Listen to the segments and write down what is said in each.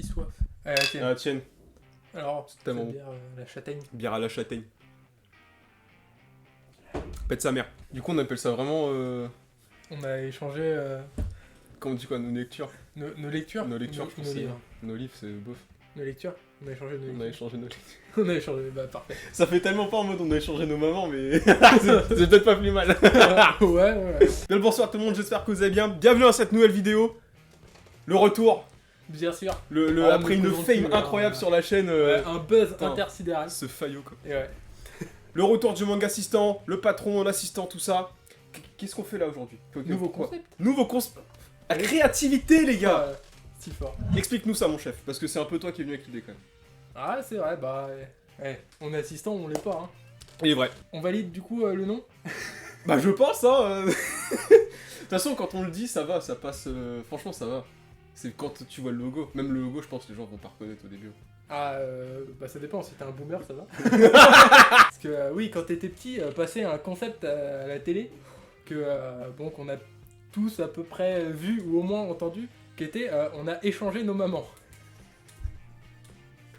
si soif. Tiens. Ah, tienne. Alors, c'est tellement cette bière, la châtaigne. Bière à la châtaigne. Pète sa mère. Du coup, on appelle ça vraiment. On a échangé Comment on dit quoi, nos lectures? nos lectures. Nos lectures, je nos pense. livres. Nos livres, c'est bof. Nos lectures. On a échangé nos On a lectures. échangé nos livres. On a échangé, bah parfait. Ça fait tellement pas en mode on a échangé nos mamans, mais c'est peut-être pas plus mal. ouais. Bien le bonsoir tout le monde, j'espère que vous allez bien. Bienvenue à cette nouvelle vidéo. Le retour. Bien sûr. Après une fame incroyable sur la chaîne. Un buzz putain. intersidéral. Ce faillot quoi. Et ouais. Le retour du manga assistant, le patron, l'assistant, tout ça. Qu'est-ce qu'on fait là aujourd'hui? Nouveau concept. Nouveau concept. La créativité les gars. Si fort. Explique-nous ça mon chef, parce que c'est un peu toi qui es venu avec l'idée quand même. Ah c'est vrai, bah... on est assistant, on l'est pas, hein. Il est vrai. On valide du coup le nom. Bah je pense hein. De toute façon quand on le dit ça va, ça passe. Franchement ça va. C'est quand tu vois le logo. Même le logo je pense que les gens vont pas reconnaître au début. Ah bah ça dépend, si t'es un boomer ça va. Parce que oui, quand t'étais petit, passer un concept à la télé que bon qu'on a tous à peu près vu ou au moins entendu, qui était on a échangé nos mamans.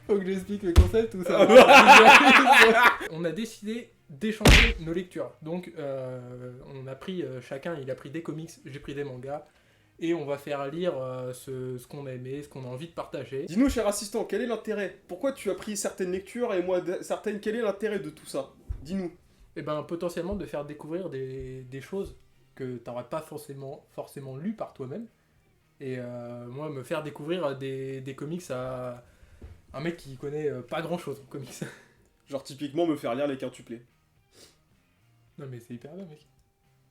Faut que j'explique le concept ou ça va. On a décidé d'échanger nos lectures. Donc on a pris, chacun il a pris des comics, j'ai pris des mangas. Et on va faire lire ce qu'on a aimé, ce qu'on a envie de partager. Dis-nous, cher assistant, quel est l'intérêt? Pourquoi tu as pris certaines lectures et moi certaines? Quel est l'intérêt de tout ça? Dis-nous. Et ben potentiellement de faire découvrir des choses que t'aurais pas forcément lues par toi-même. Et moi, me faire découvrir des comics à un mec qui connaît pas grand-chose en comics. Genre typiquement me faire lire les quintuplés. Non mais c'est hyper bien, mec.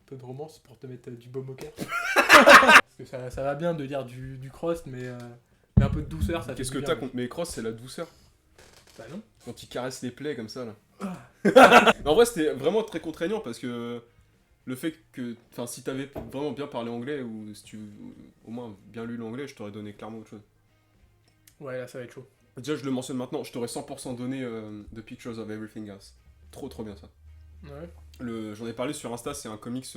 Un peu de romance pour te mettre du baume au cœur. Parce que ça va bien de lire du cross, mais un peu de douceur, ça fait Qu'est-ce du que bien, t'as contre mes crosses? C'est la douceur. Bah non. Quand ils caressent les plaies comme ça là. En vrai c'était vraiment très contraignant parce que le fait que, enfin si t'avais vraiment bien parlé anglais ou si tu au moins bien lu l'anglais, je t'aurais donné clairement autre chose. Ouais, là ça va être chaud. Déjà je le mentionne maintenant, je t'aurais 100% donné The Pictures of Everything Else. Trop bien ça. Ouais. J'en ai parlé sur Insta, c'est un comics,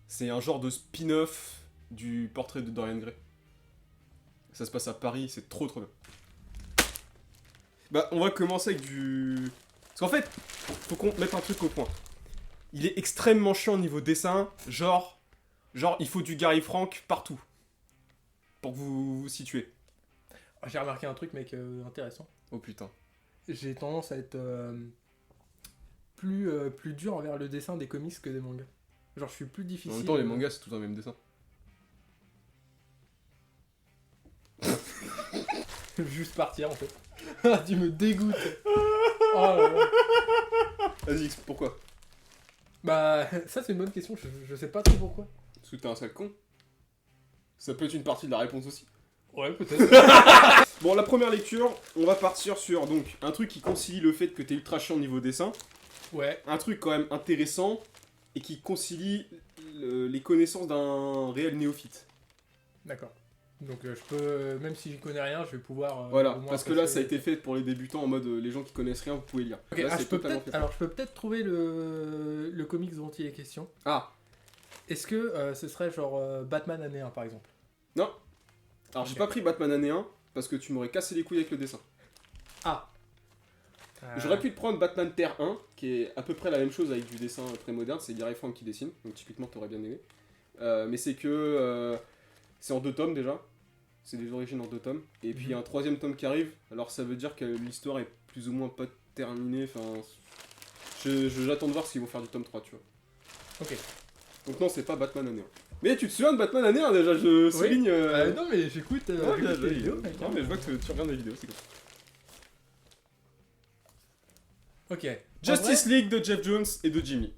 c'est un genre de spin-off du portrait de Dorian Gray. Ça se passe à Paris, c'est trop bien. Bah on va commencer avec du... Parce qu'en fait, faut qu'on mette un truc au point. Il est extrêmement chiant au niveau dessin, genre il faut du Gary Frank partout. Pour que vous vous situez. J'ai remarqué un truc, mec, intéressant. Oh putain. J'ai tendance à être plus dur envers le dessin des comics que des mangas. Genre, je suis plus difficile. En même temps, les mangas, c'est tout un même dessin. Juste partir, en fait. Tu me dégoûtes. Oh là là. Vas-y, pourquoi? Bah, ça, c'est une bonne question. Je sais pas trop pourquoi. Parce que t'es un sale con. Ça peut être une partie de la réponse aussi. Ouais, peut-être. Bon, la première lecture, on va partir sur donc un truc qui concilie le fait que t'es ultra chiant au niveau dessin. Ouais. Un truc quand même intéressant et qui concilie les connaissances d'un réel néophyte. D'accord. Donc, je peux, même si j'y connais rien, je vais pouvoir. Voilà, au moins parce que là, ça a apprécier. été fait pour les débutants en mode les gens qui connaissent rien, vous pouvez lire. Ok, Là, je peux totalement fait. peut-être. Alors, je peux peut-être trouver le comics dont il est question. Ah, Est-ce que ce serait genre Batman année 1 par exemple? non. Alors, j'ai Ok. pas pris Batman année 1 parce que tu m'aurais cassé les couilles avec le dessin. Ah. J'aurais pu te prendre Batman Terre 1, qui est à peu près la même chose avec du dessin très moderne, c'est Gary Frank qui dessine, donc typiquement t'aurais bien aimé. Mais c'est que c'est en 2 tomes déjà, c'est des origines en 2 tomes, et puis il y a un 3ème tome qui arrive, alors ça veut dire que l'histoire est plus ou moins pas terminée, enfin... J'attends de voir s'ils vont faire du tome 3, tu vois. Ok. Donc non, c'est pas Batman année 1. Mais tu te souviens de Batman année 1 déjà, je souligne... Non mais j'écoute Ouais, bien les joué, vidéos. Guillaume. Non, mais je vois que tu regardes les vidéos, c'est cool. Ok. Justice League de Jeff Jones et de Jimmy.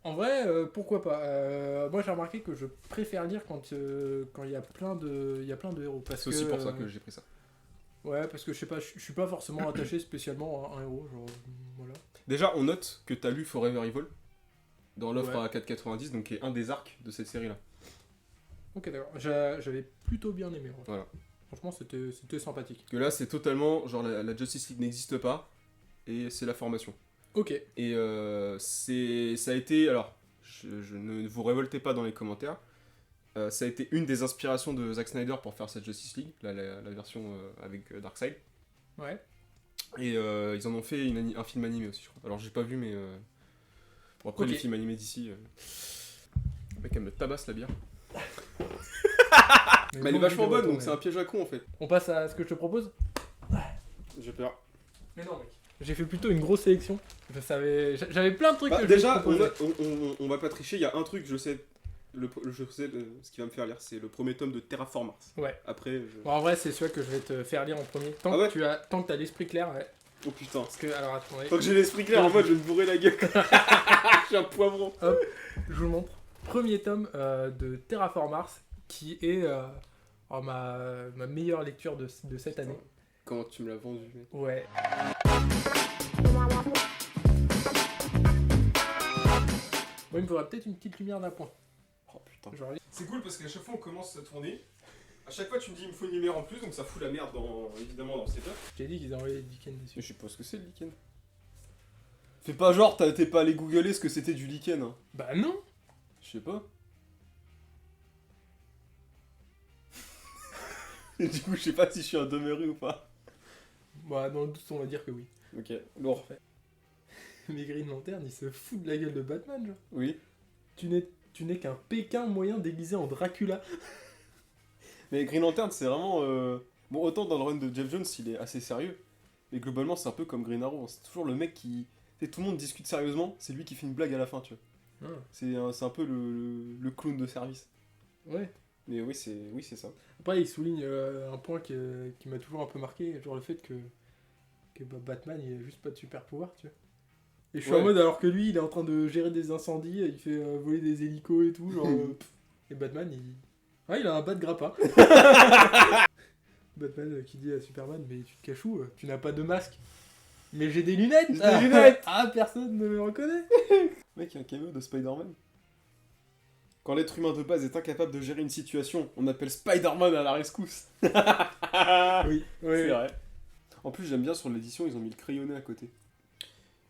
En vrai, pourquoi pas. Moi j'ai remarqué que je préfère lire quand il y a plein de héros. C'est aussi pour ça que j'ai pris ça. Ouais, parce que je sais pas, je suis pas forcément attaché spécialement à un héros, genre voilà. Déjà, on note que t'as lu Forever Evil dans l'offre Ouais. à 4,90, donc qui est un des arcs de cette série-là. Ok, d'accord. J'avais plutôt bien aimé. Ouais. Voilà. Franchement, c'était sympathique. Que là, c'est totalement, genre la Justice League n'existe pas, et c'est la formation. Ok. Et ça a été, alors, je ne vous révoltez pas dans les commentaires, Ça a été une des inspirations de Zack Snyder pour faire cette Justice League, la version avec Darkseid. Ouais. Et ils en ont fait un film animé aussi, je crois. Alors j'ai pas vu, mais... Bon, après, les films animés d'ici... Le mec, elle me tabasse la bière. Mais elle est vachement bonne, donc c'est un piège à con, en fait. On passe à ce que je te propose. J'ai peur. Mais non, mec. J'ai fait plutôt une grosse sélection. J'avais plein de trucs que déjà, je voulais te proposer. on va pas tricher, il y a un truc, je sais ce qui va me faire lire, c'est le premier tome de Terraform Mars. Ouais. Après, Bon, en vrai, c'est celui que je vais te faire lire en premier. Tant que t'as l'esprit clair, ouais. Oh putain. Parce que, alors attendez. Tant que j'ai l'esprit clair, en mode je vais me bourrer la gueule. Je suis un poivron. Hop, je vous le montre. Premier tome de Terraform Mars, qui est ma meilleure lecture de cette année. Comment tu me l'as vendu, mec. Ouais. Bon, il me faudrait peut-être une petite lumière d'un point. Oh putain. Genre... C'est cool parce qu'à chaque fois on commence à tourner, à chaque fois tu me dis il me faut une lumière en plus, donc ça fout la merde évidemment dans le setup. J'ai dit qu'ils envoyaient du lichen dessus. Mais je sais pas ce que c'est le lichen. Fais pas genre t'es pas allé googler ce que c'était du lichen. Hein. Bah non. Je sais pas. Et du coup je sais pas si je suis un demeuré ou pas. Bah dans le doute on va dire que oui. Ok, lourd. Mais Green Lantern il se fout de la gueule de Batman genre. Oui. Tu n'es qu'un Pékin moyen déguisé en Dracula. Mais Green Lantern c'est vraiment... Bon autant dans le run de Jeff Jones il est assez sérieux. Mais globalement c'est un peu comme Green Arrow. C'est toujours le mec qui... tout le monde discute sérieusement, c'est lui qui fait une blague à la fin tu vois. Ah. C'est un peu le clown de service. Ouais. Mais oui c'est ça. Après il souligne un point qui m'a toujours un peu marqué, genre le fait que Batman il a juste pas de super pouvoir tu vois. Et je suis en mode alors que lui il est en train de gérer des incendies, il fait voler des hélicos et tout, genre et Batman il a un bas de grappin. Batman qui dit à Superman mais tu te caches où, tu n'as pas de masque. Mais j'ai des lunettes. J'ai des lunettes. Ah personne ne me reconnaît. Mec, il y a un cameo de Spider-Man. Quand l'être humain de base est incapable de gérer une situation, on appelle Spider-Man à la rescousse. Oui, c'est vrai. En plus, j'aime bien sur l'édition, ils ont mis le crayonné à côté.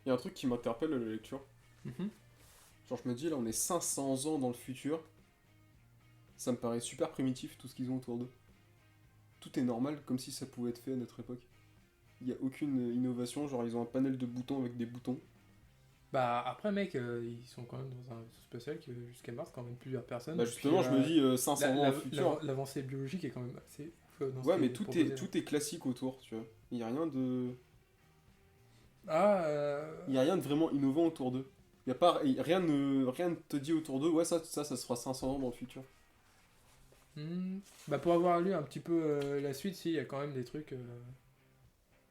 Il y a un truc qui m'interpelle à la lecture. Genre, je me dis, là, on est 500 ans dans le futur. Ça me paraît super primitif, tout ce qu'ils ont autour d'eux. Tout est normal, comme si ça pouvait être fait à notre époque. Il n'y a aucune innovation, genre, ils ont un panel de boutons avec des boutons. Bah, après, mec, ils sont quand même dans un vaisseau spatial que jusqu'à Mars, quand même plusieurs personnes. Bah, justement, je me dis, 500 ans dans le futur. L'avancée biologique est quand même assez... Ouais, mais tout est classique autour, tu vois. Il n'y a rien de... Il n'y a rien de vraiment innovant autour d'eux. Il y a pas... rien ne te dit autour d'eux, ouais, ça sera 500 ans dans le futur. Bah, pour avoir lu un petit peu la suite, si, il y a quand même des trucs...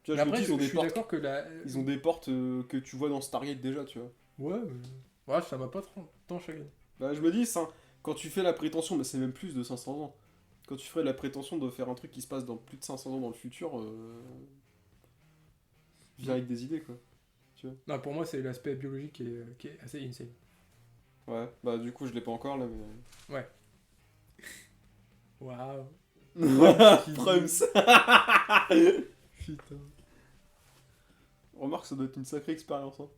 Tu vois, après, je suis d'accord que ils ont des portes que tu vois dans Stargate déjà, tu vois. Ouais, ça m'a pas tant chagrin. Bah, je me dis, ça, quand tu fais la prétention, mais c'est même plus de 500 ans. Quand tu ferais la prétention de faire un truc qui se passe dans plus de 500 ans dans le futur, viens avec des idées, quoi. Tu vois. Non, pour moi, c'est l'aspect biologique qui est assez insane. Ouais, bah du coup, je l'ai pas encore, là, mais... Ouais. Waouh. Prums. Putain. Remarque, ça doit être une sacrée expérience, hein.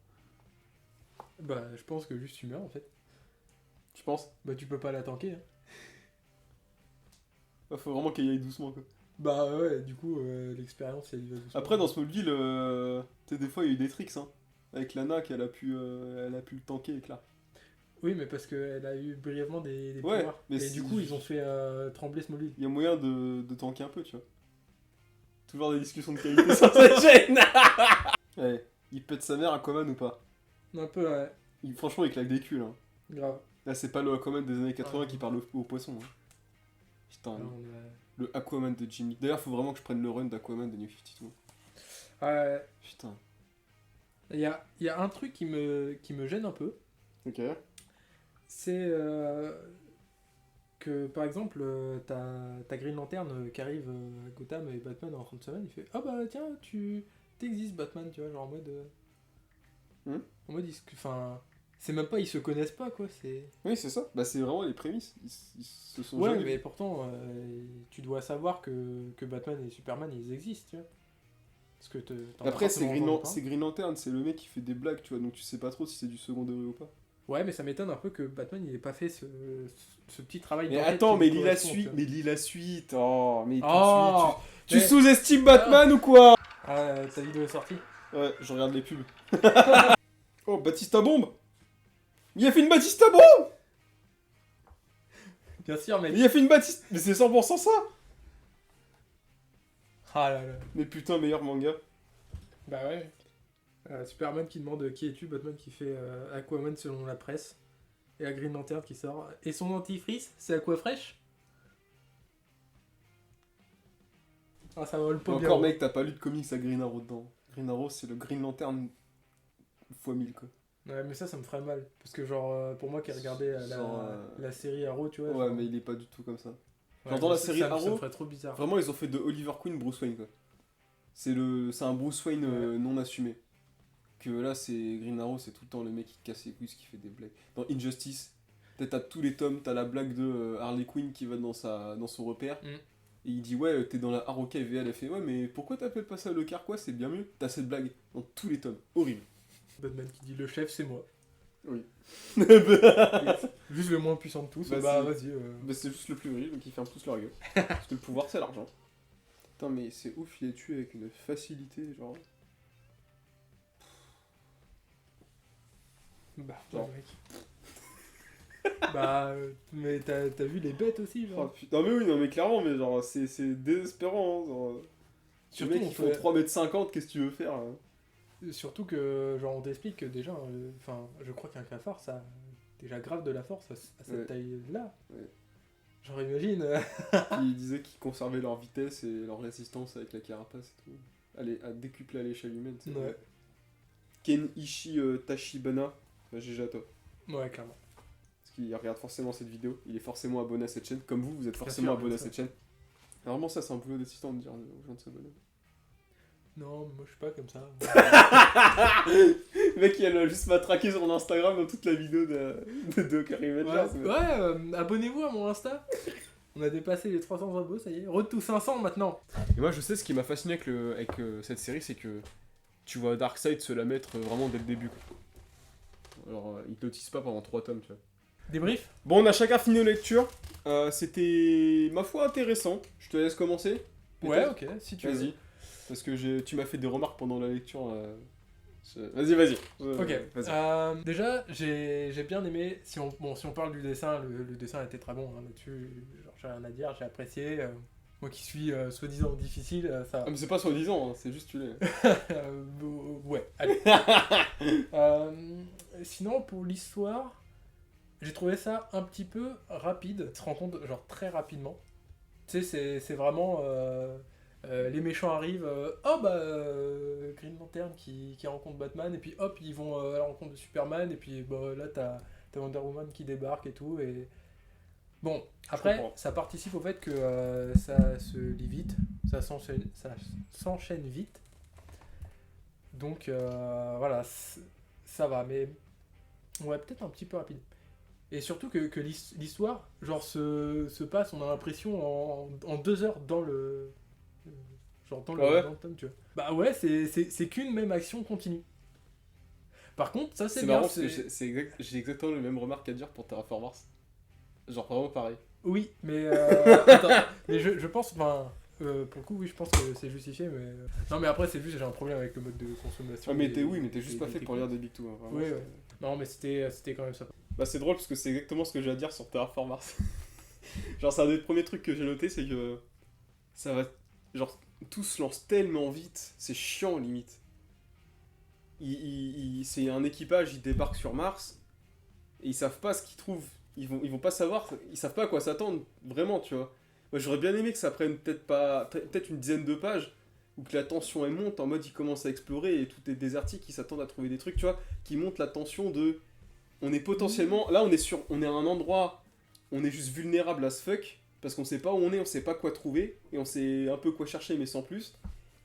Bah, je pense que juste tu meurs, en fait. Tu penses? Bah, tu peux pas la tanker, hein. Bah, faut vraiment qu'elle y aille doucement, quoi. Bah ouais, du coup, l'expérience, elle y va doucement. Après, dans Smallville, tu sais, des fois, il y a eu des tricks, hein. Avec Lana, qu'elle a pu le tanker, et là. Oui, mais parce qu'elle a eu brièvement des pouvoirs. Mais et du coup, ils ont fait trembler Smallville. Il y a moyen de tanker un peu, tu vois. Toujours des discussions de qualité sur cette chaîne. Ouais, il pète sa mère Aquaman ou pas? Un peu, ouais. Franchement, il claque des culs, là. Grave. Là, c'est pas le Aquaman des années 80 qui parle aux poissons. Hein. Putain, le Aquaman de Jimmy. D'ailleurs, faut vraiment que je prenne le run d'Aquaman de New 52. Ouais. Putain. Il y a un truc qui me gêne un peu. Ok. C'est que, par exemple, t'as Green Lantern qui arrive à Gotham et Batman en fin de semaine, il fait « Ah bah tiens, t'existes Batman », tu vois, genre en mode... En mode, enfin... C'est même pas, ils se connaissent pas, quoi, c'est... Oui, c'est ça. Bah, c'est vraiment les prémices. Ils se sont ouais, mais pourtant, tu dois savoir que Batman et Superman, ils existent, tu vois. Parce que après, c'est Green Lantern, c'est le mec qui fait des blagues, tu vois, donc tu sais pas trop si c'est du second degré ou pas. Ouais, mais ça m'étonne un peu que Batman il ait pas fait ce petit travail Mais d'enquête attends, qui mais lui lis la correspond, tu suite, vois. mais lis la suite. Oh, mais tout de Oh suite, tu mais- sous-estimes Batman ou quoi? Ah, ta vidéo est sortie. Ouais, je regarde les pubs. Oh, Batista Bombe! Il a fait une Batista Bombe! Bien sûr, mec. Il a fait une Batista... Mais c'est 100% ça! Ah là là. Mais putain, meilleur manga. Bah ouais. Superman qui demande qui es-tu, Batman qui fait Aquaman selon la presse. Et la Green Lantern qui sort. Et son dentifrice, c'est Aquafresh. Ah, ça vole pas bien. Encore, mec, t'as pas lu de comics à Green Arrow dedans. Green Arrow, c'est le Green Lantern x 1000, quoi. Ouais, mais ça me ferait mal. Parce que, genre, pour moi qui regardais Genre, la série Arrow, tu vois. Ouais, genre- mais il est pas du tout comme ça. Ouais, Genre, dans mais la ça- série ça me Arrow, ferait trop bizarre. vraiment, ils ont fait de Oliver Queen Bruce Wayne, quoi. C'est un Bruce Wayne non assumé. Que là, c'est Green Arrow, c'est tout le temps le mec qui casse les couilles, qui fait des blagues. Dans Injustice, t'as tous les tomes, t'as la blague de Harley Quinn qui va dans son repère. Mm. Et il dit, ouais, t'es dans la Arrow Cave, et elle fait, ouais, mais pourquoi t'appelles pas ça le Carquois, c'est bien mieux. T'as cette blague dans tous les tomes. Horrible. Batman qui dit le chef, c'est moi. Oui. Juste le moins puissant de tous. Bah, Bah, c'est- vas-y. Bah, c'est juste le plus riche, donc il ferme tous leur gueule. Parce que le pouvoir, c'est l'argent. Putain, mais c'est ouf, il est tué avec une facilité, genre. Bah, Genre. ouais, mec. Bah, mais t'as vu les bêtes aussi, Oh, genre. putain, mais oui, non, mais clairement, mais genre, c'est désespérant. Hein, genre. Surtout, Les mecs, on ils font fait- 3,50 m, qu'est-ce que tu veux faire hein? Surtout que, genre, on t'explique que déjà, enfin, je crois qu'un cafard, ça a déjà grave de la force à cette Ouais. taille-là. Ouais. Genre, imagine. Ils disaient qu'ils conservaient leur vitesse et leur résistance avec la carapace et tout. Allez, à décupler à l'échelle humaine. C'est Ouais. Kenichi Tachibana, bah, GG à toi. Ouais, clairement. Parce qu'il regarde forcément cette vidéo, il est forcément abonné à cette chaîne, comme vous êtes Bien forcément sûr, abonné à bien cette chaîne. Alors, vraiment, ça, c'est un boulot d'assistant de dire aux gens de s'abonner. Non, moi, je suis pas comme ça. Le mec, il a juste matraqué sur mon Instagram dans toute la vidéo de Karim Ouais, Edgars. abonnez-vous à mon Insta. On a dépassé les 300 abos, ça y est. Road to 500 maintenant. Et moi, je sais ce qui m'a fasciné avec cette série, c'est que tu vois Darkseid se la mettre vraiment dès le début. Quoi. Alors, il te le tease pas pendant 3 tomes, tu vois. Débrief. Bon, on a chacun fini nos lectures. C'était, ma foi, intéressant. Je te laisse commencer. Ouais, peut-être ok, si tu veux. Vas-y. Parce que tu m'as fait des remarques pendant la lecture. Vas-y. Ok. Vas-y. Déjà, j'ai bien aimé. Si on parle du dessin, le dessin était très bon hein, là-dessus. Genre, j'ai rien à dire, j'ai apprécié. Moi qui suis soi-disant difficile, ça. Ah, mais c'est pas soi-disant, hein, c'est juste tu l'es. Ouais, allez. Sinon, pour l'histoire, j'ai trouvé ça un petit peu rapide. Tu te rends compte, genre très rapidement. Tu sais, c'est vraiment. Les méchants arrivent, Green Lantern qui rencontre Batman, et puis hop, ils vont à la rencontre de Superman, et puis bah, là t'as Wonder Woman qui débarque et tout. Et... Bon, après, comprends. ça participe au fait que ça se lit vite, ça s'enchaîne vite. Donc voilà, ça va, mais ouais, peut-être un petit peu rapide. Et surtout que l'histoire, genre, se passe, on a l'impression, en 2 heures dans le. Genre dans le, Ah ouais dans le tome, tu vois. Bah ouais, c'est qu'une même action continue. Par contre, ça c'est C'est bien. marrant parce que j'ai exactement les mêmes remarques à dire pour Terraform Mars. Genre vraiment pareil. Oui, mais attends, mais je pense, enfin, pour le coup, oui, je pense que c'est justifié, mais non, mais après c'est juste j'ai un problème avec le mode de consommation. Ah, mais des- t'es juste des- pas des fait pour techniques. lire des Big Two. Hein, vraiment, Oui, c'est- ouais. Non, mais c'était quand même ça. Bah c'est drôle parce que c'est exactement ce que j'ai à dire sur Terraform Mars. Genre c'est un des premiers trucs que j'ai noté, c'est que ça va... Genre tout se lance tellement vite, c'est chiant limite. C'est un équipage, ils débarquent sur Mars, et ils savent pas ce qu'ils trouvent. Ils vont pas savoir, ils savent pas à quoi s'attendre, vraiment, tu vois. Moi j'aurais bien aimé que ça prenne peut-être une dizaine de pages, où que la tension elle monte, en mode ils commencent à explorer, et tout est désertique, ils s'attendent à trouver des trucs, tu vois, qui montent la tension de... On est potentiellement... Là on est à un endroit, on est juste vulnérable à ce fuck, parce qu'on sait pas où on sait pas quoi trouver, et on sait un peu quoi chercher, mais sans plus.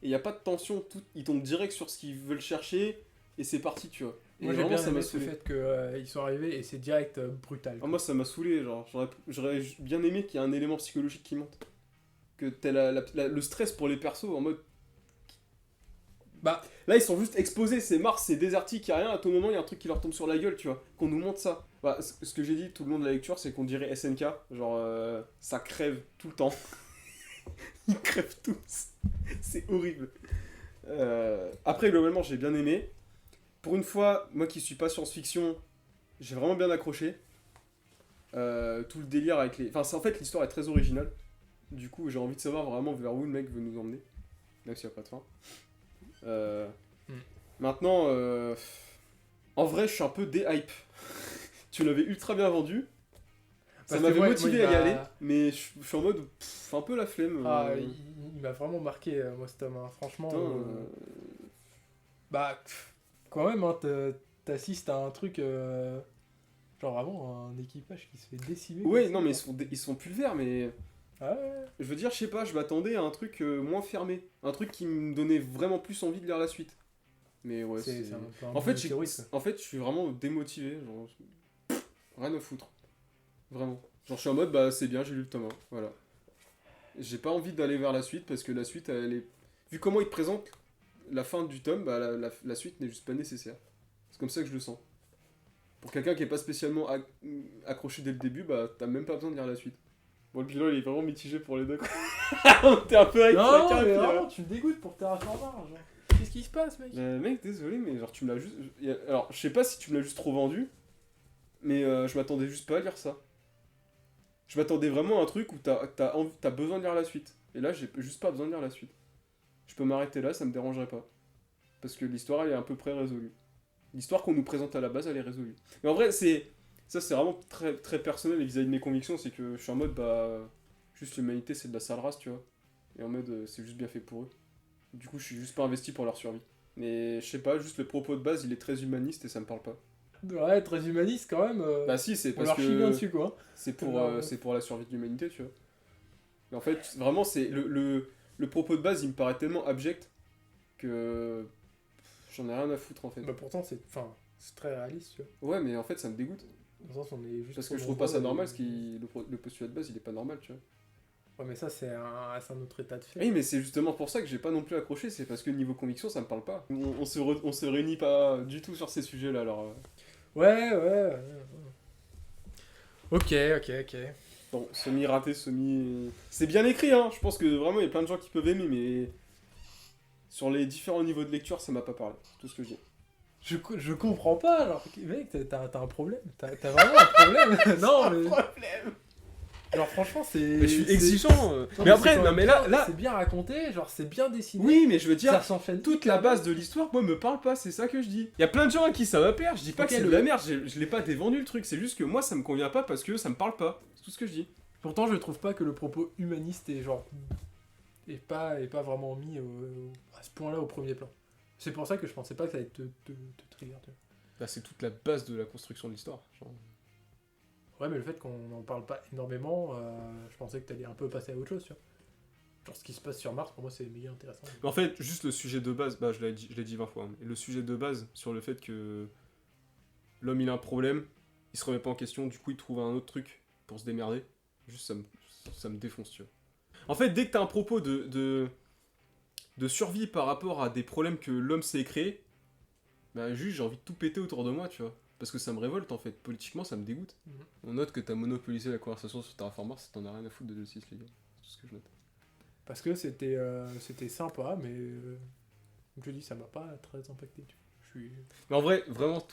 Et y a pas de tension, ils tombent direct sur ce qu'ils veulent chercher, et c'est parti, tu vois. Et Moi j'ai vraiment, bien ça aimé m'a ce saoulé. fait qu'ils sont arrivés et c'est direct brutal. Ah, moi ça m'a saoulé, genre j'aurais bien aimé qu'il y ait un élément psychologique qui monte. Que t'aies le stress pour les persos en mode Bah, Là, ils sont juste exposés, c'est Mars, c'est désertique, y a rien, à tout moment, il y a un truc qui leur tombe sur la gueule, tu vois. Qu'on nous montre ça. Bah, ce que j'ai dit tout le long de la lecture, c'est qu'on dirait SNK, genre, ça crève tout le temps. Ils crèvent tous. C'est horrible. Après, globalement, j'ai bien aimé. Pour une fois, moi qui suis pas science-fiction, j'ai vraiment bien accroché. Tout le délire avec les... Enfin, en fait, l'histoire est très originale. Du coup, j'ai envie de savoir vraiment vers où le mec veut nous emmener. Même s'il n'y a pas de fin. Maintenant, en vrai, je suis un peu déhype. Tu l'avais ultra bien vendu. Ça parce que m'avait moi, motivé il à y m'a- aller, mais je suis en mode un peu la flemme. Ah, il m'a vraiment marqué, moi, ce tome, hein. Franchement. Putain, Bah, quand même, hein, t'assistes à un truc. Genre vraiment un équipage qui se fait décimer. Ouais, comme non, ça, mais genre. ils sont pulvaires, mais Ah ouais. je veux dire, je sais pas, je m'attendais à un truc moins fermé. Un truc qui me donnait vraiment plus envie de lire la suite. Mais ouais, C'est un peu un En fait, peu théorique, quoi. en fait, je suis vraiment démotivé. Genre, rien à foutre. Vraiment. Genre, je suis en mode, bah, c'est bien, j'ai lu le tome 1. Voilà. J'ai pas envie d'aller vers la suite parce que la suite, elle est. Vu comment il te présente la fin du tome, bah, la suite n'est juste pas nécessaire. C'est comme ça que je le sens. Pour quelqu'un qui est pas spécialement accroché dès le début, bah, t'as même pas besoin de lire la suite. Bon, le bilan, il est vraiment mitigé pour les deux, quoi. T'es un peu avec Non, chacun, mais puis, vraiment, tu me dégoûtes pour Terraformars, genre. Qu'est-ce qui se passe, mec? Mec, désolé, mais genre, tu me l'as juste. Alors, je sais pas si tu me l'as juste trop vendu, mais je m'attendais juste pas à lire ça. Je m'attendais vraiment à un truc où t'as besoin de lire la suite. Et là, j'ai juste pas besoin de lire la suite. Je peux m'arrêter là, ça me dérangerait pas. Parce que l'histoire, elle est à peu près résolue. L'histoire qu'on nous présente à la base, elle est résolue. Mais en vrai, ça, c'est vraiment très, très personnel et vis-à-vis de mes convictions, c'est que je suis en mode, bah, juste l'humanité, c'est de la sale race, tu vois. Et en mode, c'est juste bien fait pour eux. Du coup, je suis juste pas investi pour leur survie. Mais je sais pas, juste le propos de base, il est très humaniste et ça me parle pas. Ouais, très humaniste quand même. Bah si, c'est On parce leur chie bien que dessus, quoi. c'est pour la survie de l'humanité, tu vois. Mais en fait, vraiment, c'est le propos de base, il me paraît tellement abject que j'en ai rien à foutre, en fait. Bah pourtant, c'est très réaliste, tu vois. Ouais, mais en fait, ça me dégoûte. Dans le sens, on est juste. Parce que trop je trouve pas ça nombreux, normal, le postulat de base, il est pas normal, tu vois. Ouais, mais ça, c'est un autre état de fait. Oui, mais c'est justement pour ça que j'ai pas non plus accroché, c'est parce que niveau conviction, ça me parle pas. On se réunit pas du tout sur ces sujets-là, alors... Ouais. Ok. Bon, semi-raté, semi... C'est bien écrit, hein, je pense que vraiment, il y a plein de gens qui peuvent aimer, mais... Sur les différents niveaux de lecture, ça m'a pas parlé, c'est tout ce que je dis. Je comprends pas, genre, mec, t'as un problème. T'as vraiment un problème. Non, mais. Problème. Genre, franchement, c'est. Mais je suis c'est- exigeant. Non, Mais après, c'est quand non, même mais bien- là... C'est bien raconté, genre, c'est bien dessiné. Oui, mais je veux dire... Ça s'enchaîne. Toute la base de l'histoire, moi, me parle pas, c'est ça que je dis. Il y a plein de gens à qui ça va plaire, je dis pas Ok, que c'est de la merde, je l'ai pas dévendu le truc, c'est juste que moi ça me convient pas parce que ça me parle pas. C'est tout ce que je dis. Pourtant, je trouve pas que le propos humaniste est genre. est pas vraiment mis à ce point-là au premier plan. C'est pour ça que je pensais pas que ça allait te trigger, tu vois. Bah, c'est toute la base de la construction de l'histoire. Ouais, mais le fait qu'on n'en parle pas énormément, je pensais que t'allais un peu passer à autre chose, tu vois. Genre, ce qui se passe sur Mars, pour moi, c'est méga intéressant. En fait, juste le sujet de base, bah je l'ai dit 20 fois, hein, mais le sujet de base sur le fait que l'homme il a un problème, il se remet pas en question, du coup il trouve un autre truc pour se démerder, juste ça me défonce, tu vois. En fait, dès que t'as un propos de survie par rapport à des problèmes que l'homme s'est créé, bah juste j'ai envie de tout péter autour de moi, tu vois. Parce que ça me révolte en fait, politiquement ça me dégoûte. On note que t'as monopolisé la conversation sur Terraformers, ça t'en a rien à foutre de Justice League. C'est tout ce que je note. Parce que c'était sympa, mais comme je dis, ça m'a pas très impacté. Tu vois. Je suis. Mais en vrai, vraiment,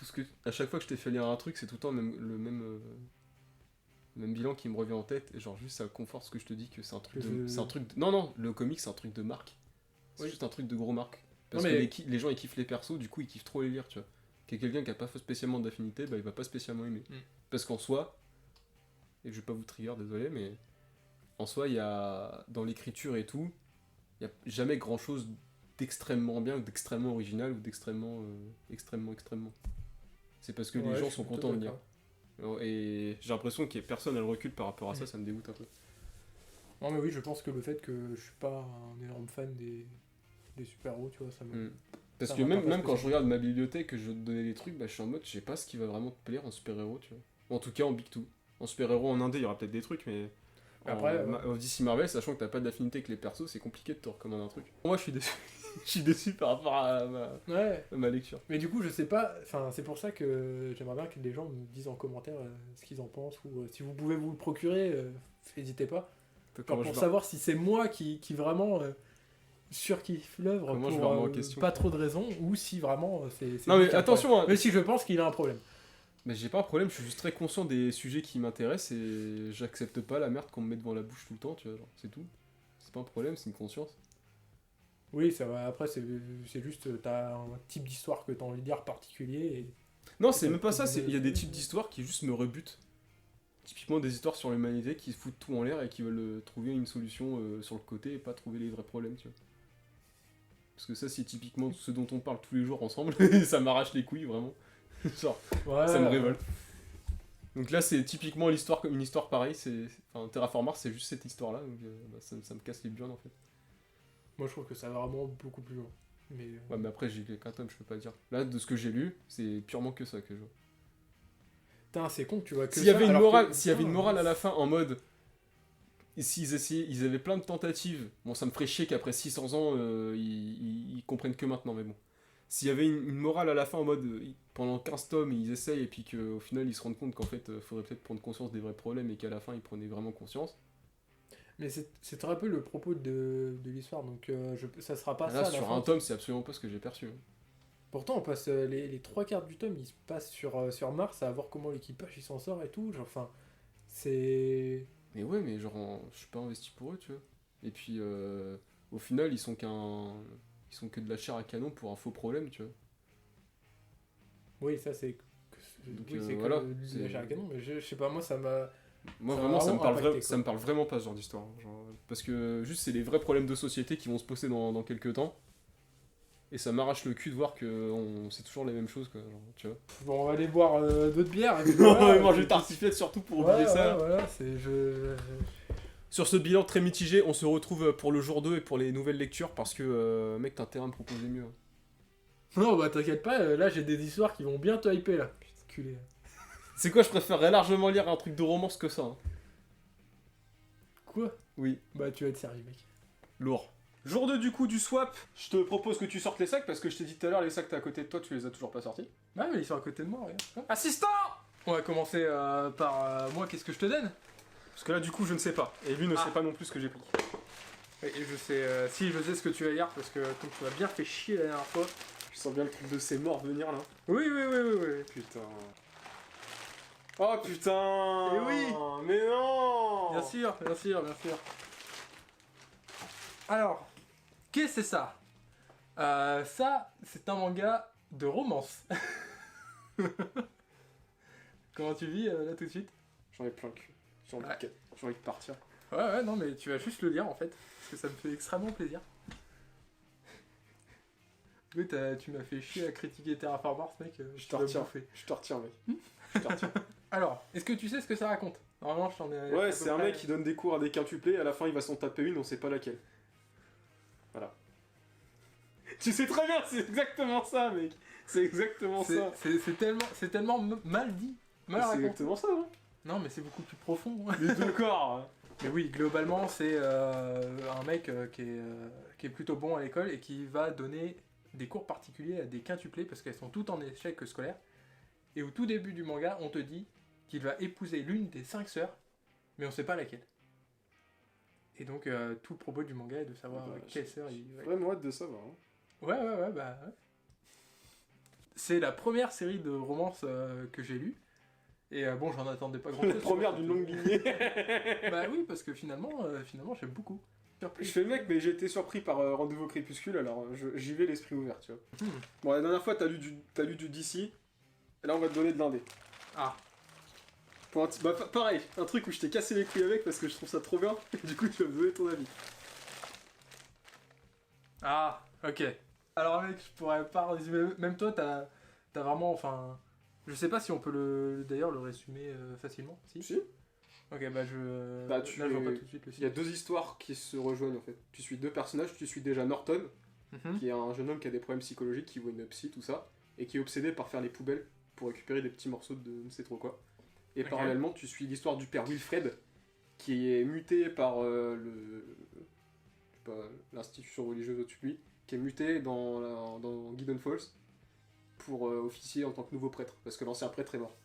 à chaque fois que je t'ai fait lire un truc, c'est tout le temps le même bilan qui me revient en tête. Et genre, juste ça conforte ce que je te dis que c'est un truc Non, le comic, c'est un truc de marque. C'est juste un truc de gros marque. Parce Non, mais- que les gens ils kiffent les persos, du coup ils kiffent trop les lire, tu vois. Quelqu'un qui a pas spécialement d'affinité, bah il va pas spécialement aimer. Parce qu'en soi, et je vais pas vous trigger, désolé, mais en soi, il y a dans l'écriture et tout, il y a jamais grand chose d'extrêmement bien, ou d'extrêmement original, ou d'extrêmement extrêmement. C'est parce que les Ouais, gens je suis sont plutôt contents de lire. d'accord. Et j'ai l'impression que personne elle recule par rapport à ça, ça me dégoûte un peu. Non, mais oui, je pense que le fait que je suis pas un énorme fan des super-héros, tu vois, ça me. Parce Ça que va pas même quand je spécialement. regarde ma bibliothèque et je veux te donner des trucs, bah, je suis en mode, je sais pas ce qui va vraiment te plaire en super-héros, tu vois. Ou en tout cas en Big Two. En super-héros en indé, il y aura peut-être des trucs, mais Après, en DC Marvel, sachant que t'as pas d'affinité avec les persos, c'est compliqué de te recommander un truc. Moi, je suis déçu. Je suis déçu par rapport à ma lecture. Mais du coup, je sais pas, enfin, c'est pour ça que j'aimerais bien que les gens me disent en commentaire ce qu'ils en pensent, ou si vous pouvez vous le procurer, n'hésitez pas. Pour savoir si c'est moi qui vraiment surkiffe l'œuvre pour pas trop de raisons, ou si vraiment c'est non mais attention hein. Mais si je pense qu'il a un problème. Mais j'ai pas un problème, je suis juste très conscient des sujets qui m'intéressent et j'accepte pas la merde qu'on me met devant la bouche tout le temps, tu vois, genre, c'est tout. C'est pas un problème, c'est une conscience. Oui, ça va. Après, c'est juste, t'as un type d'histoire que t'as envie de lire particulier. Et... Non, c'est même pas ça, il y a des types d'histoires qui juste me rebutent. Typiquement des histoires sur l'humanité qui se foutent tout en l'air et qui veulent trouver une solution sur le côté et pas trouver les vrais problèmes, tu vois. Parce que ça, c'est typiquement ce dont on parle tous les jours ensemble, et ça m'arrache les couilles, vraiment. Genre, ça me révolte. Donc là, c'est typiquement une histoire pareille, enfin, Terraform Mars, c'est juste cette histoire-là, donc ça me casse les burnes en fait. Moi, je trouve que ça va vraiment beaucoup plus loin. Mais... Ouais, mais après, j'ai lu qu'un tome, je peux pas dire. Là, de ce que j'ai lu, c'est purement que ça que je vois. Putain, c'est con que tu vois que s'il y avait une morale à la fin en mode... Ils avaient plein de tentatives. Bon, ça me ferait chier qu'après 600 ans, ils comprennent que maintenant, mais bon. S'il y avait une morale à la fin en mode... pendant 15 tomes, ils essayent, et puis qu'au final, ils se rendent compte qu'en fait, faudrait peut-être prendre conscience des vrais problèmes, et qu'à la fin, ils prenaient vraiment conscience. Mais c'est un peu le propos de l'histoire, donc ça sera pas là, ça. Sur un tome, c'est absolument pas ce que j'ai perçu. Pourtant, on passe les 3/4 du tome, ils se passent sur Mars à voir comment l'équipage il s'en sort et tout. Genre, enfin, c'est... Mais ouais, mais genre, je suis pas investi pour eux, tu vois. Et puis, au final, ils sont que de la chair à canon pour un faux problème, tu vois. Oui, ça c'est... Donc, oui, c'est voilà, de la chair à canon, mais je sais pas, moi ça m'a... Moi, vraiment, ça me parle vraiment pas ce genre d'histoire. Genre, parce que juste, c'est les vrais problèmes de société qui vont se poser dans quelques temps. Et ça m'arrache le cul de voir que c'est toujours les mêmes choses, quoi. Genre, tu vois. Bon, on va aller boire d'autres bières. Non, moi je vais tartiflette surtout pour oublier ça. Voilà, c'est... Sur ce bilan très mitigé, on se retrouve pour le jour 2 et pour les nouvelles lectures parce que, mec, t'as intérêt à me proposer mieux. Non, bah t'inquiète pas, là j'ai des histoires qui vont bien te hyper là. Putain, culé. C'est quoi, je préférerais largement lire un truc de romance que ça. Hein. Quoi ? Oui. Bah tu vas être sérieux, mec. Lourd. Jour 2 du coup du swap, je te propose que tu sortes les sacs parce que je t'ai dit tout à l'heure, les sacs t'es à côté de toi, tu les as toujours pas sortis. Ah mais ils sont à côté de moi, regarde. Assistant! On va commencer par moi, qu'est-ce que je te donne ? Parce que là du coup je ne sais pas, et lui ne sait pas non plus ce que j'ai pris. Et je sais, si je sais ce que tu vas lire parce que comme tu m'as bien fait chier la dernière fois. Je sens bien le truc de ces morts venir là. Oui. Putain. Oh putain! Et oui! Mais non! Bien sûr. Alors, qu'est-ce que c'est ça? Ça, c'est un manga de romance. Comment tu vis là tout de suite? J'en ai plein le cul. J'ai envie de partir. Ouais, non, mais tu vas juste le lire en fait, parce que ça me fait extrêmement plaisir. Oui, tu m'as fait chier à critiquer Terraform Mars, mec. Je te retiens, mec. Je te retiens. Alors, est-ce que tu sais ce que ça raconte? Normalement, je t'en ai... Ouais, c'est un mec qui donne des cours à des quintuplés, à la fin il va s'en taper une, on sait pas laquelle. Voilà. Tu sais très bien, c'est exactement ça, mec. C'est exactement ça. C'est tellement mal dit. Mal c'est raconté. exactement ça, hein. Non, mais c'est beaucoup plus profond. Les deux corps. Mais oui, globalement, c'est un mec qui est plutôt bon à l'école et qui va donner des cours particuliers à des quintuplés parce qu'elles sont toutes en échec scolaire. Et au tout début du manga, on te dit qu'il va épouser l'une des 5 sœurs, mais on sait pas laquelle. Et donc, tout le propos du manga est de savoir quelle sœur il... Ouais. Vraiment hâte de savoir. Hein. Ouais, bah... Ouais. C'est la première série de romances que j'ai lue. Et bon, j'en attendais pas grand-chose. La première d'une longue lignée. Bah oui, parce que finalement j'aime beaucoup. Je fais mec, mais j'ai été surpris par Rendez-vous au Crépuscule, alors j'y vais l'esprit ouvert, tu vois. Bon, la dernière fois, t'as lu du DC, et là on va te donner de l'indé. Ah. Bah pareil, un truc où je t'ai cassé les couilles avec parce que je trouve ça trop bien, et du coup tu vas me donner ton avis. Ah, ok. Alors mec, je pourrais pas résumer, même toi t'as vraiment, enfin... Je sais pas si on peut d'ailleurs le résumer facilement, si. Ok, bah là je vois pas tout de suite le site. Il y a 2 histoires qui se rejoignent en fait. Tu suis 2 personnages, tu suis déjà Norton, qui est un jeune homme qui a des problèmes psychologiques, qui voit une psy, tout ça, et qui est obsédé par faire les poubelles pour récupérer des petits morceaux de ne sais trop quoi. Et parallèlement, tu suis l'histoire du père Wilfred, qui est muté par l'institution religieuse au-dessus de lui, qui est muté dans Gideon Falls pour officier en tant que nouveau prêtre, parce que l'ancien prêtre est mort.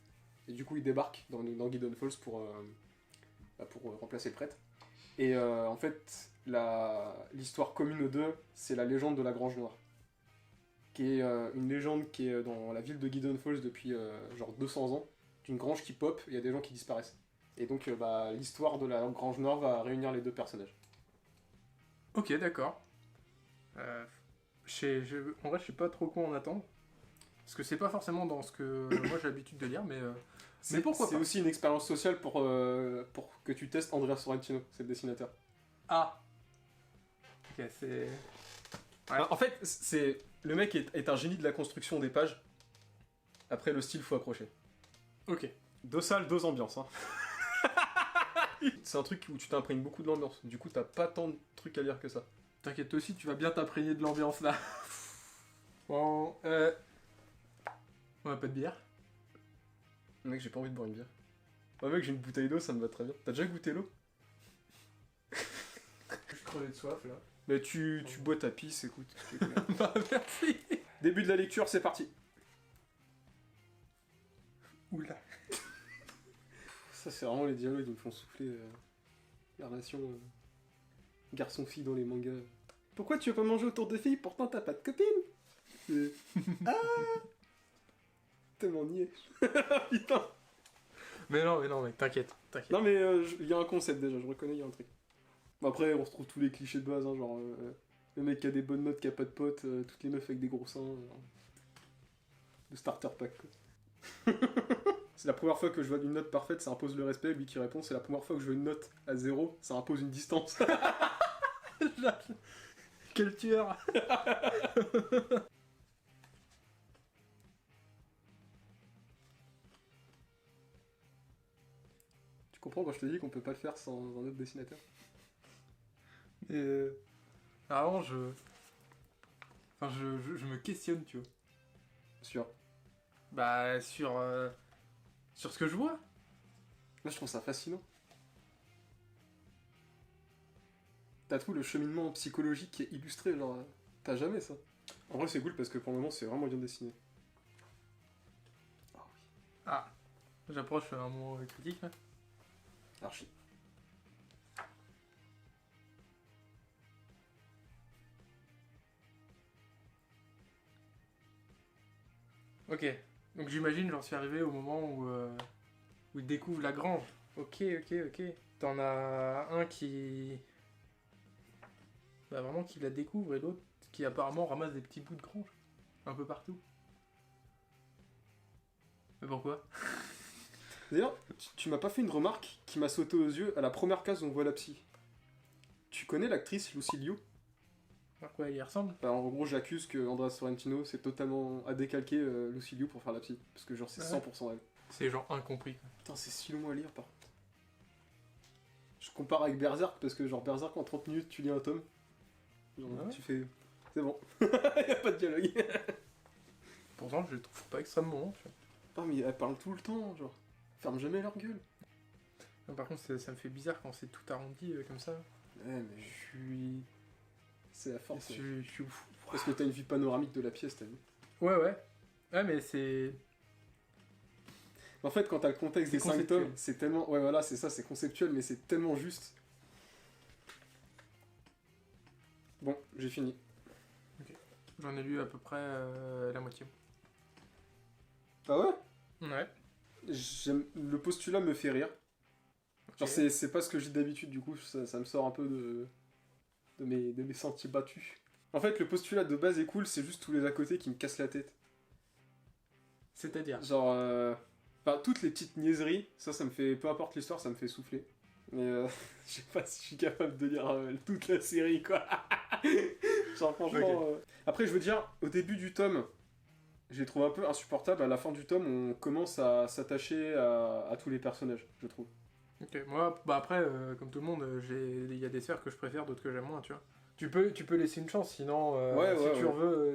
Et du coup, il débarque dans Gideon Falls pour remplacer le prêtre. Et en fait, l'histoire commune aux deux, c'est la légende de la Grange Noire, qui est une légende qui est dans la ville de Gideon Falls depuis genre 200 ans, d'une grange qui pop, et il y a des gens qui disparaissent. Et donc, l'histoire de la Grange Noire va réunir les deux personnages. Ok, d'accord. En vrai, je sais pas trop quoi en attendre. Parce que c'est pas forcément dans ce que moi j'ai l'habitude de lire, mais pourquoi pas. C'est aussi une expérience sociale pour que tu testes Andrea Sorrentino, c'est le dessinateur. Ah. Ok, c'est... Ouais. En fait, le mec est un génie de la construction des pages. Après, le style, faut accrocher. Ok. 2 salles, 2 ambiances. Hein. C'est un truc où tu t'imprègnes beaucoup de l'ambiance. Du coup, t'as pas tant de trucs à lire que ça. T'inquiète aussi, tu vas bien t'imprégner de l'ambiance là. Bon, on a pas de bière. Mec, j'ai pas envie de boire une bière. Ouais, mec, j'ai une bouteille d'eau, ça me va très bien. T'as déjà goûté l'eau? Je crevais de soif là. Mais tu bois ta pisse, écoute. Bah merci. Début de la lecture, c'est parti. Oula. Ça, c'est vraiment les dialogues qui me font souffler la relation garçon-fille dans les mangas. Pourquoi tu veux pas manger autour de filles, pourtant t'as pas de copine? Ah. Tellement niais. Putain. Mais non, mec, t'inquiète. Non, mais il y a un concept déjà, je reconnais, il y a un truc. Bon, après, on retrouve tous les clichés de base, hein, genre le mec qui a des bonnes notes, qui a pas de potes, toutes les meufs avec des gros seins. Le starter pack, quoi. C'est la première fois que je vois une note parfaite, ça impose le respect. Lui qui répond, c'est la première fois que je vois une note à 0, ça impose une distance. Quel tueur. Tu comprends quand je te dis qu'on peut pas le faire sans un autre dessinateur? Et vraiment, je me questionne, tu vois. Sûr. Bah, sur ce que je vois. Moi, je trouve ça fascinant. T'as tout le cheminement psychologique qui est illustré, genre, t'as jamais ça. En vrai, c'est cool parce que pour le moment, c'est vraiment bien dessiné. Ah oui. Ah, j'approche un moment critique là. Archi. Ok, donc j'imagine j'en suis arrivé au moment où il découvre la grange. Ok. T'en as un qui... Bah vraiment qui la découvre et l'autre qui apparemment ramasse des petits bouts de grange. Un peu partout. Mais pourquoi? D'ailleurs, tu m'as pas fait une remarque qui m'a sauté aux yeux à la première case où on voit la psy. Tu connais l'actrice Lucy Liu? À quoi il y ressemble? Bah, en gros, j'accuse que Andrea Sorrentino c'est totalement à décalquer Lucy Liu pour faire la psy. Parce que genre, c'est 100% elle. C'est genre incompris. Putain, c'est si long à lire par contre. Je compare avec Berserk parce que genre Berserk en 30 minutes tu lis un tome. Genre, tu fais... C'est bon. Y'a pas de dialogue. Pourtant je le trouve pas extrêmement long. Non mais elle parle tout le temps, genre. Ferme jamais leur gueule. Non, par contre ça me fait bizarre quand c'est tout arrondi comme ça. Ouais mais... C'est la force. Je suis ouf. Parce que t'as une vue panoramique de la pièce, t'as vu. Ouais. Ouais mais c'est... En fait, quand t'as le contexte des 5 tomes, c'est tellement... Ouais, voilà, c'est ça, c'est conceptuel, mais c'est tellement juste. Bon, j'ai fini. Ok. J'en ai lu à peu près la moitié. Ah ouais? Ouais. Le postulat me fait rire. Genre, c'est pas ce que j'ai d'habitude, du coup, ça me sort un peu de mes sentiers battus. En fait, le postulat de base est cool, c'est juste tous les à côté qui me cassent la tête. C'est-à-dire? Genre... Enfin, toutes les petites niaiseries, ça me fait... Peu importe l'histoire, ça me fait souffler. Mais je sais pas si je suis capable de lire toute la série, quoi. Genre, franchement... Okay. Après, je veux dire, au début du tome, je les trouve un peu insupportables. À la fin du tome, on commence à s'attacher à tous les personnages, je trouve. Ok, moi, bah après, comme tout le monde, il y a des sphères que je préfère, d'autres que j'aime moins, tu vois. Tu peux laisser une chance, sinon,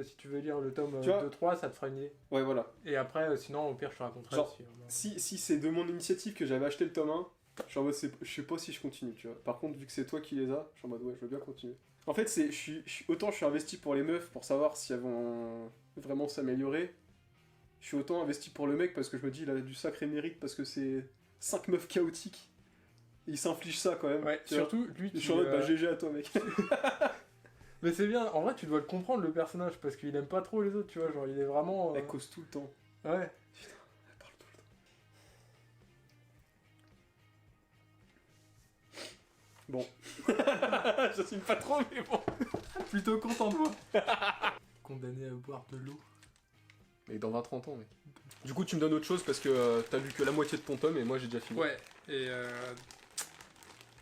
si tu veux lire le tome 2-3, ça te fera une idée. Ouais, voilà. Et après, sinon, au pire, je te raconterai. Genre, si c'est de mon initiative que j'avais acheté le tome 1, Je suis en mode, je sais pas si je continue, tu vois. Par contre, vu que c'est toi qui les as, je suis en mode, ouais, je veux bien continuer. En fait, autant je suis investi pour les meufs pour savoir si elles vont vraiment s'améliorer. Je suis autant investi pour le mec parce que je me dis, il a du sacré mérite parce que c'est 5 meufs chaotiques. Et il s'inflige ça quand même. Ouais, tu vois. surtout, lui, Je suis en mode, bah GG à toi, mec. Mais c'est bien, en vrai, tu dois le comprendre, le personnage, parce qu'il aime pas trop les autres, tu vois, genre, il est vraiment... Elle cause tout le temps. Ouais. Putain, elle parle tout le temps. Bon. J'assume pas trop, mais bon. Plutôt content de moi. Condamné à boire de l'eau. Mais dans 20-30 ans, mec. Du coup, tu me donnes autre chose parce que t'as lu que la moitié de ton tome et moi j'ai déjà fini. Ouais, et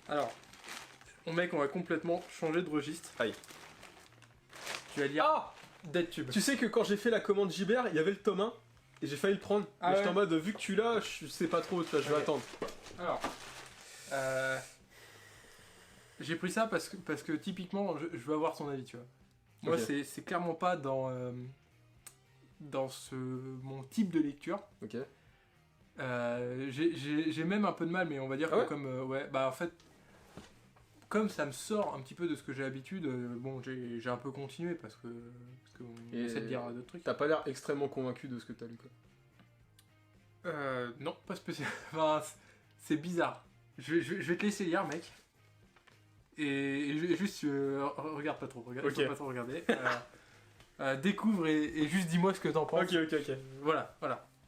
alors, mec, on va complètement changer de registre. Aïe. Tu vas lire DeadTube. Tu sais que quand j'ai fait la commande Gibert, il y avait le tome 1 et j'ai failli le prendre. Ah mais j'étais ouais. en mode, vu que tu l'as, je sais pas trop, tu vois, je vais Ok. attendre. Alors, j'ai pris ça parce que typiquement, je veux avoir son avis, tu vois. Moi, Ok. c'est clairement pas dans mon type de lecture. Ok. J'ai même un peu de mal, mais on va dire Ah que ouais comme ouais, bah en fait, comme ça me sort un petit peu de ce que j'ai l'habitude, bon, j'ai un peu continué parce qu'on Et essaie de dire d'autres trucs. T'as pas l'air extrêmement convaincu de ce que t'as lu, quoi. Non, pas spécialement. Enfin, c'est bizarre. Je vais te laisser lire, mec. Et juste, regarde pas trop, Ok. faut pas trop regarder. Découvre et juste dis-moi ce que t'en penses. Ok. Voilà.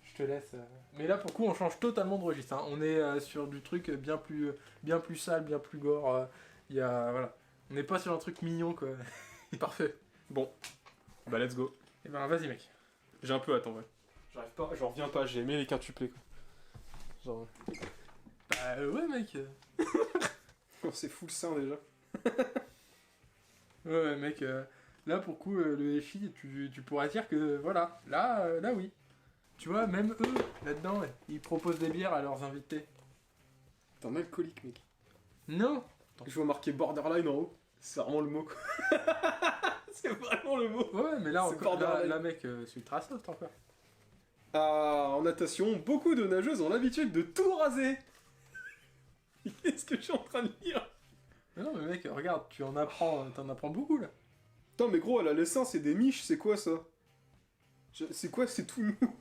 Je te laisse. Mais là, pour le coup, on change totalement de registre. Hein. On est sur du truc bien plus sale, bien plus gore. Voilà. On n'est pas sur un truc mignon, quoi. Parfait. Bon. Bah, let's go. Et ben, vas-y, mec. J'ai un peu hâte en vrai. J'arrive pas, j'en reviens pas, j'ai aimé les quintuplés, quoi. Genre. Bah, ouais, mec. Oh, c'est full sein déjà. Ouais, mec. Là, pour le coup, le FI, tu pourrais dire que, voilà. Là, oui. Tu vois, même eux, là-dedans, ils proposent des bières à leurs invités. T'es un alcoolique, mec. Non. Je vois marqué borderline en haut. C'est vraiment le mot, quoi. C'est vraiment le mot. Ouais, mais là, C'est encore, borderline. là, mec, c'est ultra soft encore. Ah, en natation, beaucoup de nageuses ont l'habitude de tout raser. Qu'est-ce que je suis en train de lire? Mais non, mais mec, regarde, t'en apprends beaucoup, là. Putain, mais gros, elle a les seins, c'est des miches, c'est quoi ça? C'est quoi, c'est tout mou?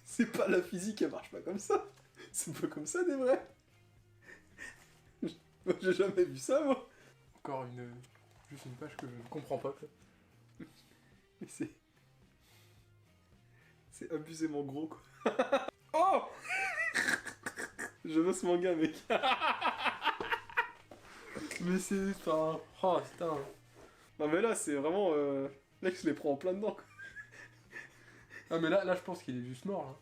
C'est pas la physique, elle marche pas comme ça. C'est pas comme ça, des vrais. Moi, j'ai jamais vu ça, moi. Encore juste une page que je ne comprends pas, quoi. Mais c'est abusément gros, quoi. Oh! Je veux ce manga, mec. Mais c'est... Enfin... Oh, putain. Non, mais là, c'est vraiment... Là, il se les prend en plein dedans, quoi. Ah, mais là, je pense qu'il est juste mort,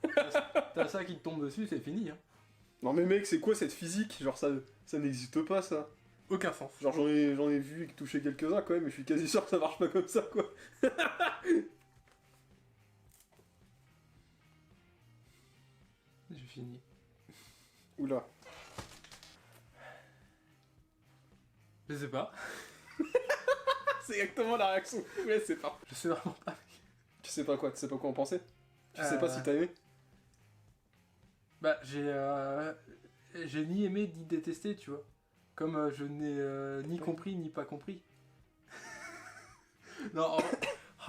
là. T'as ça qui te tombe dessus, c'est fini, hein. Non, mais mec, c'est quoi cette physique? Genre, ça n'existe pas, ça. Aucun sens. Genre, j'en ai vu toucher quelques-uns, quand même, mais je suis quasi sûr que ça marche pas comme ça, quoi. J'ai fini. Oula. Je sais pas. C'est exactement la réaction. Ouais, c'est pas. Je sais vraiment pas. Tu sais pas quoi en penser? Tu sais pas Euh. si t'as aimé? Bah, j'ai ni aimé ni détesté, tu vois. Comme je n'ai ni compris ni pas compris. Non,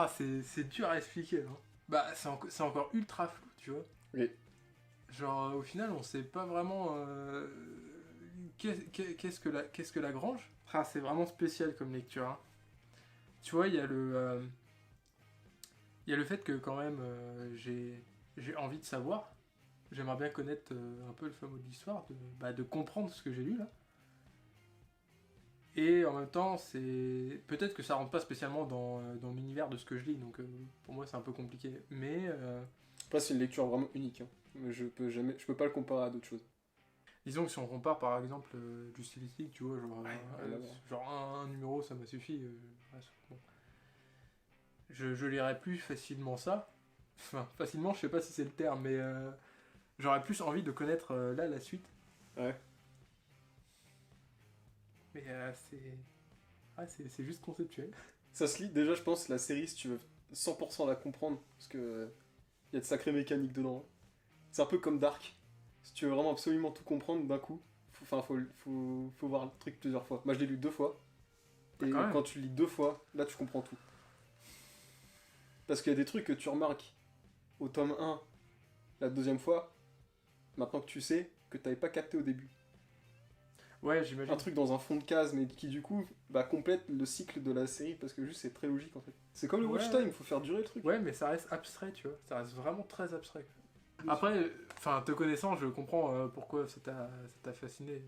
c'est dur à expliquer. Hein. Bah, c'est encore ultra flou, tu vois. Oui. Genre, au final, on sait pas vraiment qu'est-ce que la grange. Ah, c'est vraiment spécial comme lecture. Hein. Tu vois, il y a le fait que quand même j'ai envie de savoir. J'aimerais bien connaître un peu le fameux de l'histoire, de comprendre ce que j'ai lu là. Et en même temps, c'est peut-être que ça rentre pas spécialement dans l'univers de ce que je lis, donc pour moi c'est un peu compliqué. Mais Après, c'est une lecture vraiment unique. Hein. Mais je peux pas le comparer à d'autres choses. disons que si on compare par exemple du stylistique, tu vois, Ouais, genre un numéro ça m'a suffi. Ouais, bon. Je lirais plus facilement ça. Enfin, facilement, je sais pas si c'est le terme, mais j'aurais plus envie de connaître là la suite. Ouais. Mais c'est juste conceptuel. Ça se lit, déjà, je pense, la série, si tu veux 100% la comprendre, parce que y a de sacrées mécaniques dedans. Hein. C'est un peu comme Dark. Si tu veux vraiment absolument tout comprendre d'un coup, faut voir le truc plusieurs fois. Moi je l'ai lu 2 fois. Et quand tu lis 2 fois, là tu comprends tout. Parce qu'il y a des trucs que tu remarques au tome 1, la deuxième fois, maintenant que tu sais, que t'avais pas capté au début. Ouais, j'imagine. Un truc dans un fond de case, mais qui du coup complète le cycle de la série, parce que juste c'est très logique en fait. C'est comme le watch time, il faut faire durer le truc. Ouais, mais ça reste abstrait, tu vois. Ça reste vraiment très abstrait. Après, te connaissant, je comprends pourquoi ça t'a fasciné.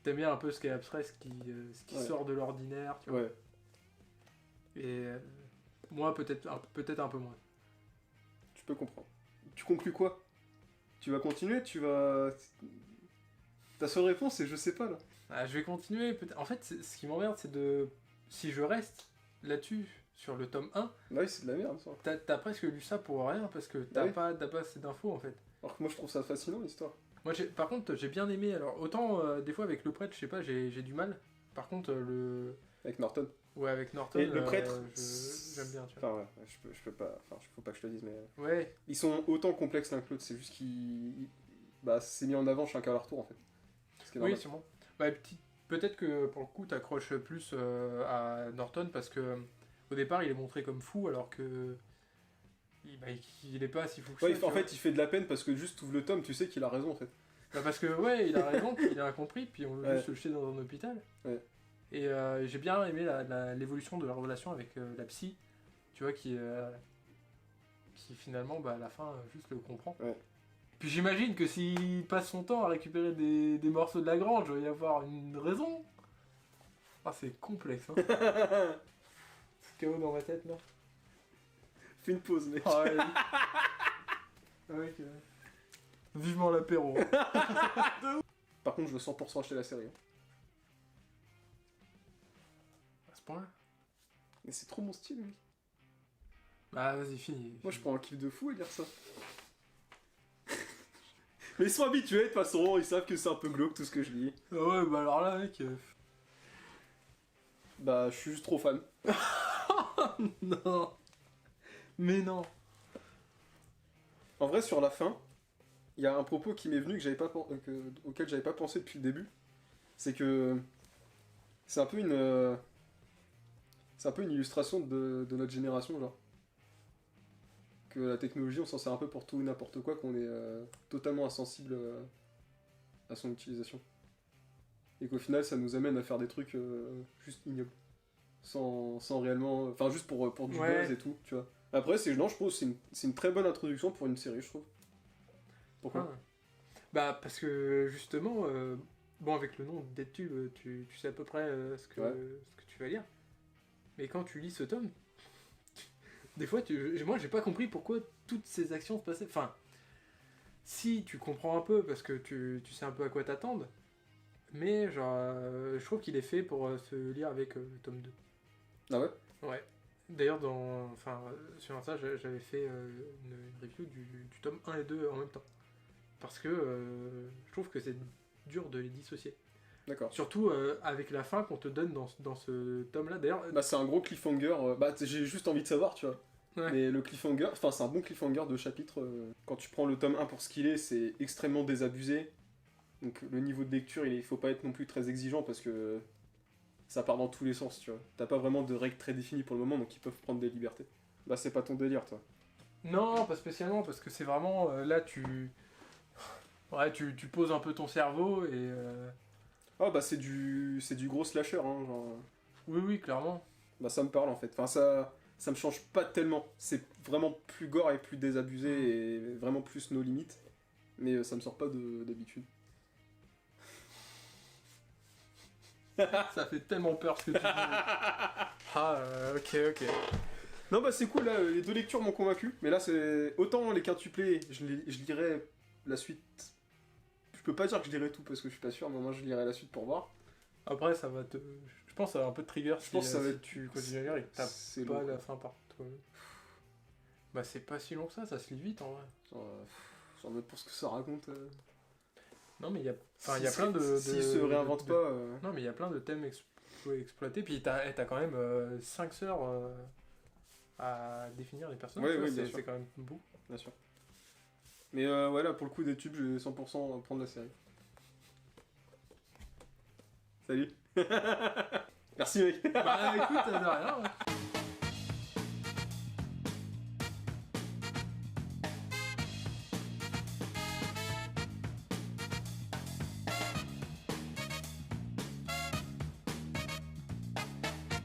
T'aimes bien un peu ce qui est abstrait, ce qui sort de l'ordinaire, tu vois. Ouais. Et moi, peut-être un peu moins. Tu peux comprendre. Tu conclus quoi? Tu vas continuer? Tu vas... Ta seule réponse, c'est je sais pas, là. Ah, je vais continuer. En fait, ce qui m'emmerde, c'est de... Si je reste là-dessus, sur le tome 1... Bah oui, c'est de la merde, ça. T'as presque lu ça pour rien, parce que t'as pas assez d'infos, en fait. Alors que moi, je trouve ça fascinant, l'histoire. Moi, par contre, j'ai bien aimé. Alors, autant, des fois, avec le prêtre, je sais pas, j'ai du mal. Par contre, Avec Norton. Ouais, avec Norton, et le prêtre, j'aime bien, tu vois. Enfin, ouais, je peux pas... Enfin, faut pas que je te le dise, mais... Ouais. Ils sont autant complexes l'un que l'autre, c'est juste qu'ils... Bah, c'est mis en avant chacun à leur tour, en fait. Oui, sûrement. Bah, peut-être que, pour le coup, t'accroches plus à Norton, parce que au départ, il est montré comme fou, alors que... il est pas si fou que ça. Ouais, en fait, il fait de la peine, parce que juste ouvre le tome, tu sais qu'il a raison, en fait. Bah parce que, ouais, il a raison, il a incompris, puis on veut juste le jeter dans un hôpital. Ouais. Et j'ai bien aimé l'évolution de la relation avec la psy, tu vois, qui finalement, à la fin, juste le comprend. Ouais. Puis j'imagine que s'il passe son temps à récupérer des morceaux de la grange, il va y avoir une raison. Ah, c'est complexe, hein. C'est chaos dans ma tête, là. Fais une pause, mec. Ah ouais. Vivement l'apéro. Par contre, je veux 100% acheter la série. À ce point-là. Mais c'est trop mon style, mec. Bah, vas-y, finis. Moi, je prends un kiff de fou à lire ça. Mais ils sont habitués, de toute façon, ils savent que c'est un peu glauque tout ce que je lis. Ah ouais, bah alors là, mec. Bah, je suis juste trop fan. Non. Mais non. En vrai, sur la fin, il y a un propos qui m'est venu auquel j'avais pas pensé depuis le début. C'est que c'est un peu une illustration de notre génération, genre. Que la technologie, on s'en sert un peu pour tout et n'importe quoi, qu'on est totalement insensible à son utilisation. Et qu'au final, ça nous amène à faire des trucs juste ignobles. Sans réellement... Enfin, juste pour du buzz et tout, tu vois. Après, je trouve que c'est une très bonne introduction pour une série, je trouve. Pourquoi ? Bah, parce que, justement, avec le nom de DeadTube, tu sais à peu près ce que tu vas lire. Mais quand tu lis ce tome, des fois, moi, j'ai pas compris pourquoi toutes ces actions se passaient. Enfin, si, tu comprends un peu, parce que tu sais un peu à quoi t'attendre. Mais, genre, je trouve qu'il est fait pour se lire avec le tome 2. Ah ouais ? Ouais. D'ailleurs, sur Insta, j'avais fait une review du tome 1 et 2 en même temps. Parce que je trouve que c'est dur de les dissocier. D'accord. Surtout avec la fin qu'on te donne dans ce tome-là. D'ailleurs, c'est un gros cliffhanger. J'ai juste envie de savoir, tu vois. Ouais. Mais le cliffhanger, c'est un bon cliffhanger de chapitre. Quand tu prends le tome 1 pour ce qu'il est, c'est extrêmement désabusé. Donc le niveau de lecture, il faut pas être non plus très exigeant parce que ça part dans tous les sens, tu vois. T'as pas vraiment de règles très définies pour le moment, donc ils peuvent prendre des libertés. Bah c'est pas ton délire, toi. Non, pas spécialement, parce que c'est vraiment... là, tu poses un peu ton cerveau et... Ah bah c'est du gros slasher, hein, genre... Oui, clairement. Bah ça me parle, en fait. Enfin, ça me change pas tellement. C'est vraiment plus gore et plus désabusé et vraiment plus nos limites. Mais ça me sort pas d'habitude. Ça fait tellement peur ce que tu dis. Ok. Non bah c'est cool, là, les 2 lectures m'ont convaincu. Mais là c'est... Autant les quintuplés, je lirai la suite... Je peux pas dire que je lirai tout parce que je suis pas sûr, mais moi je lirai la suite pour voir. Après ça va te... Je pense que ça va un peu te trigger si tu continues à lire et que t'as pas la fin par toi. Bah c'est pas si long que ça se lit vite en vrai. J'en mode pour ce que ça raconte... Non mais il y a plein de... S'ils se réinventent pas... Non mais il y a plein de thèmes exploités, puis t'as quand même 5 sœurs à définir les personnages, c'est quand même beau. Bien sûr. Mais ouais, là, pour le coup des tubes, je vais 100% prendre la série. Salut. Merci mec. Bah écoute, de rien.